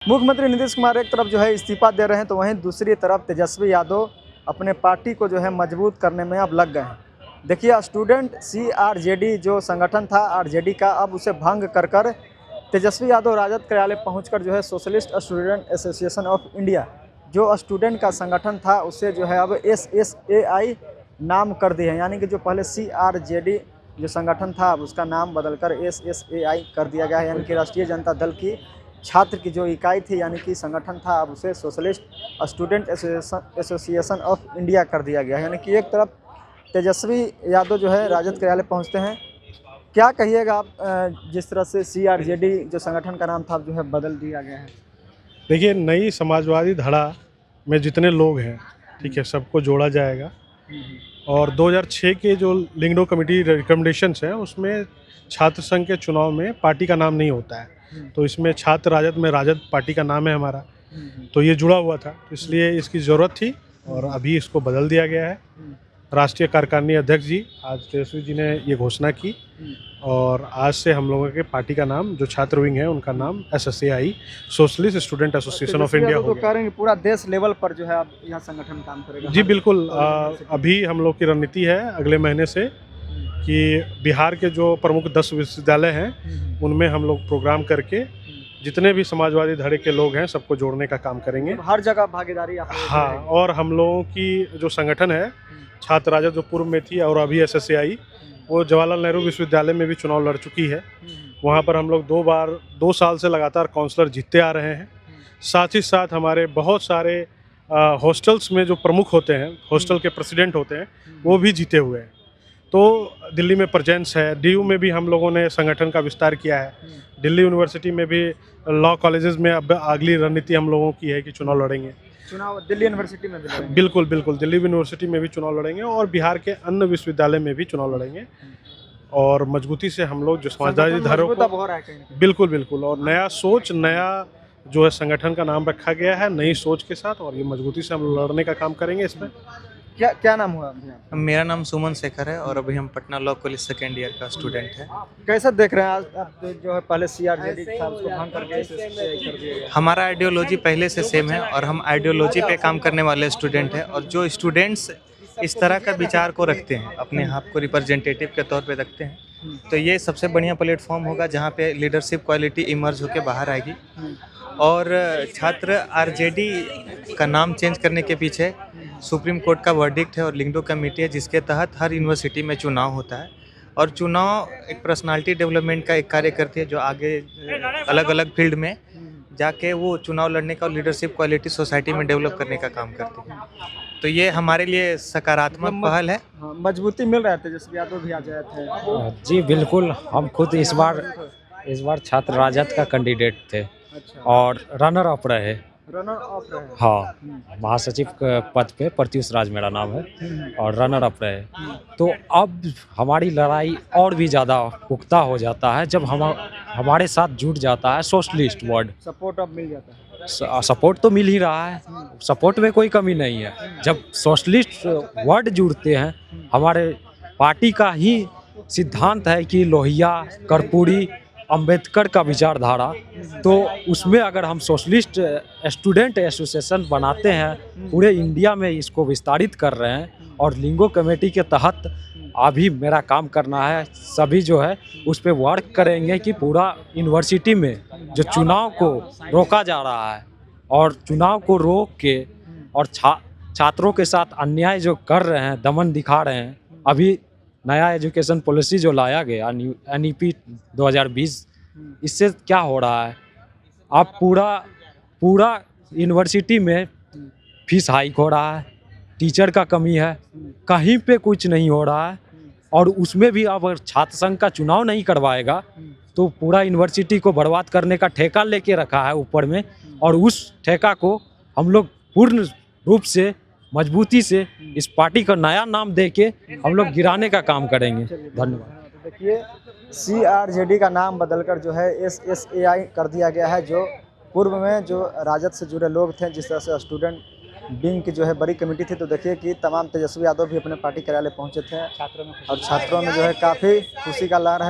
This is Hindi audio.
मुख्यमंत्री नीतीश कुमार एक तरफ जो है इस्तीफा दे रहे हैं, तो वहीं दूसरी तरफ तेजस्वी यादव अपने पार्टी को जो है मजबूत करने में अब लग गए हैं। देखिए, स्टूडेंट CRJD जो संगठन था RJD का, अब उसे भंग कर तेजस्वी यादव राजद कार्यालय पहुंचकर जो है socialist student association of India जो स्टूडेंट का संगठन था उसे जो है अब SSAI नाम कर दिए हैं। यानी कि जो पहले CRJD जो संगठन था अब उसका नाम बदलकर SSAI कर दिया गया है। यानी कि राष्ट्रीय जनता दल की छात्र की जो इकाई थी, यानी कि संगठन था, अब उसे socialist student association of India कर दिया गया है। यानी कि एक तरफ तेजस्वी यादव जो है राजद कार्यालय पहुंचते हैं। क्या कहिएगा आप, जिस तरह से CRJD जो संगठन का नाम था अब जो है बदल दिया गया है? देखिए, नई समाजवादी धड़ा में जितने लोग हैं, ठीक है, सबको जोड़ा जाएगा। और 2006 के जो लिंगडो कमेटी रिकमेंडेशंस हैं उसमें छात्र संघ के चुनाव में पार्टी का नाम नहीं होता है, तो इसमें छात्र राजद में राजद पार्टी का नाम है हमारा, तो ये जुड़ा हुआ था, तो इसलिए इसकी ज़रूरत थी और अभी इसको बदल दिया गया है। राष्ट्रीय कार्यकारिणी अध्यक्ष जी आज तेजस्वी जी ने ये घोषणा की और आज से हम लोगों के पार्टी का नाम, जो छात्र विंग है उनका नाम SSAI socialist student association of India हो गया। करेंगे पूरा देश लेवल पर जो है अब यह संगठन काम करेगा? जी बिल्कुल। अभी हम लोग की रणनीति है अगले महीने से कि बिहार के जो प्रमुख 10 विश्वविद्यालय हैं उनमें हम लोग प्रोग्राम करके जितने भी समाजवादी धड़े के लोग हैं सबको जोड़ने का काम करेंगे। हर जगह भागीदारी। हाँ, और हम लोगों की जो संगठन है छात्र राजद जो पूर्व में थी और अभी SSAI, वो जवाहरलाल नेहरू विश्वविद्यालय में भी चुनाव लड़ चुकी है। वहाँ पर हम लोग 2 साल से लगातार काउंसलर जीतते आ रहे हैं। साथ ही साथ हमारे बहुत सारे हॉस्टल्स में जो प्रमुख होते हैं, हॉस्टल के प्रेसिडेंट होते हैं, वो भी जीते हुए हैं। तो दिल्ली में प्रेजेंस है। DU में भी हम लोगों ने संगठन का विस्तार किया है। दिल्ली यूनिवर्सिटी में भी लॉ कॉलेजेस में अब अगली रणनीति हम लोगों की है कि चुनाव लड़ेंगे। चुनाव दिल्ली यूनिवर्सिटी में भी लड़ेंगे? बिल्कुल बिल्कुल, दिल्ली यूनिवर्सिटी में भी चुनाव लड़ेंगे और बिहार के अन्य विश्वविद्यालय में भी चुनाव लड़ेंगे। और मजबूती से हम लोग जो समाजवादी धारों को बिल्कुल और नया सोच, नया जो है संगठन का नाम रखा गया है नई सोच के साथ, और ये मजबूती से हम लड़ने का काम करेंगे इसमें। क्या नाम हुआ? मेरा नाम सुमन शेखर है और अभी हम Patna law college second year का स्टूडेंट है। कैसा देख रहे हैं आज जो है पहले CRJD था उसको भंग करके SSAI कर दिया गया? हमारा आइडियोलॉजी पहले से सेम है और हम आइडियोलॉजी पे काम करने वाले स्टूडेंट हैं, और जो स्टूडेंट्स इस तरह का विचार को रखते हैं, अपने आप को रिप्रेजेंटेटिव के तौर पे रखते हैं, तो ये सबसे बढ़िया प्लेटफॉर्म होगा जहाँ पे लीडरशिप क्वालिटी इमर्ज होकर बाहर आएगी। और छात्र RJD का नाम चेंज करने के पीछे सुप्रीम कोर्ट का वर्डिक्ट है और लिंगडो कमेटी है, जिसके तहत हर यूनिवर्सिटी में चुनाव होता है। और चुनाव एक पर्सनालिटी डेवलपमेंट का एक कार्य करती है, जो आगे अलग अलग फील्ड में जाके वो चुनाव लड़ने का और लीडरशिप क्वालिटी सोसाइटी में डेवलप करने का काम करती है। तो ये हमारे लिए सकारात्मक पहल है। मजबूती मिल रहा है। तेजस्वी यादव भी आ जाए थे। जी बिल्कुल, हम खुद इस बार छात्र राजद का कैंडिडेट थे। अच्छा। और रनर अप रहे। हाँ, महासचिव के पद पे प्रत्युष राज मेरा नाम है और रनर अप रहे। तो अब हमारी लड़ाई और भी ज़्यादा पुख्ता हो जाता है जब हमारे साथ जुट जाता है सोशलिस्ट वर्ड। सपोर्ट अब मिल जाता है। सपोर्ट तो मिल ही रहा है, सपोर्ट में कोई कमी नहीं है। जब सोशलिस्ट वर्ड जुड़ते हैं, हमारे पार्टी का ही सिद्धांत है कि लोहिया, कर्पूरी, अंबेडकर का विचारधारा, तो उसमें अगर हम सोशलिस्ट स्टूडेंट एसोसिएशन बनाते हैं, पूरे इंडिया में इसको विस्तारित कर रहे हैं और लिंगो कमेटी के तहत अभी मेरा काम करना है। सभी जो है उस पर वर्क करेंगे कि पूरा यूनिवर्सिटी में जो चुनाव को रोका जा रहा है और चुनाव को रोक के और छात्रों के साथ अन्याय जो कर रहे हैं, दमन दिखा रहे हैं। अभी नया एजुकेशन पॉलिसी जो लाया गया NEP 2020, इससे क्या हो रहा है, अब पूरा यूनिवर्सिटी में फीस हाइक हो रहा है, टीचर का कमी है, कहीं पे कुछ नहीं हो रहा है। और उसमें भी अब छात्र संघ का चुनाव नहीं करवाएगा तो पूरा यूनिवर्सिटी को बर्बाद करने का ठेका लेके रखा है ऊपर में, और उस ठेका को हम लोग पूर्ण रूप से मजबूती से इस पार्टी का नया नाम देके हम लोग गिराने का काम करेंगे। धन्यवाद। देखिए, CRJD का नाम बदलकर जो है SSAI कर दिया गया है। जो पूर्व में जो राजद से जुड़े लोग थे, जिस तरह से स्टूडेंट विंग की जो है बड़ी कमेटी थी, तो देखिए कि तमाम तेजस्वी यादव भी अपने पार्टी कार्यालय पहुंचे थे और छात्रों में जो है काफ़ी खुशी का लहर है।